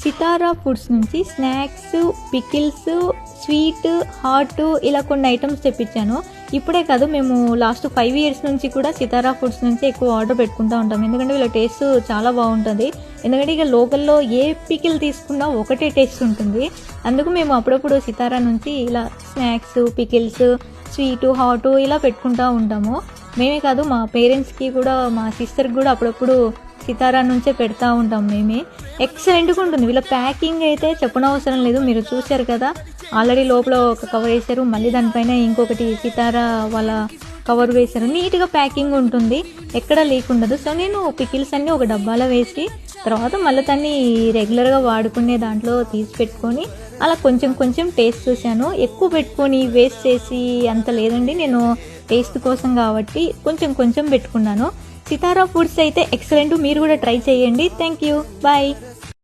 సితారా foods నుంచి snacks, pickles, sweet, hot ఇలా కొన్ని ఐటమ్స్ తెప్పించాను. ఇప్పుడే కాదు, మేము లాస్ట్ 5 years నుంచి కూడా సితారా ఫుడ్స్ నుంచి ఎక్కువ ఆర్డర్ పెట్టుకుంటూ ఉంటాం. ఎందుకంటే వీళ్ళ టేస్ట్ చాలా బాగుంటుంది. ఎందుకంటే ఇక లోకల్లో ఏ పికిల్ తీసుకున్నా ఒకటే టేస్ట్ ఉంటుంది. అందుకు మేము అప్పుడప్పుడు సితారా నుంచి ఇలా స్నాక్స్, పికిల్స్, స్వీటు, హాటు ఇలా పెట్టుకుంటూ ఉంటాము. మేమే కాదు, మా పేరెంట్స్కి కూడా, మా సిస్టర్కి కూడా అప్పుడప్పుడు సితారా నుంచే పెడతా ఉంటాం మేమే. ఎక్సలెంట్గా ఉంటుంది. వీళ్ళ ప్యాకింగ్ అయితే చెప్పనవసరం లేదు, మీరు చూశారు కదా. ఆల్రెడీ లోపల ఒక కవర్ వేశారు, మళ్ళీ దానిపైన ఇంకొకటి సితారా వాళ్ళ కవర్ వేశారు. నీట్గా ప్యాకింగ్ ఉంటుంది, ఎక్కడ లేకుండదు. సో నేను పికిల్స్ అన్నీ ఒక డబ్బాలో వేసి తర్వాత మళ్ళీ దాన్ని రెగ్యులర్గా వాడుకునే దాంట్లో తీసి పెట్టుకొని అలా కొంచెం కొంచెం టేస్ట్ చూశాను. ఎక్కువ పెట్టుకొని వేస్ట్ చేసి అంత లేదండి, నేను టేస్ట్ కోసం కాబట్టి కొంచెం కొంచెం పెట్టుకున్నాను. సితారా ఫుడ్స్ అయితే ఎక్సలెంట్, మీరు కూడా ట్రై చేయండి. Thank you, bye.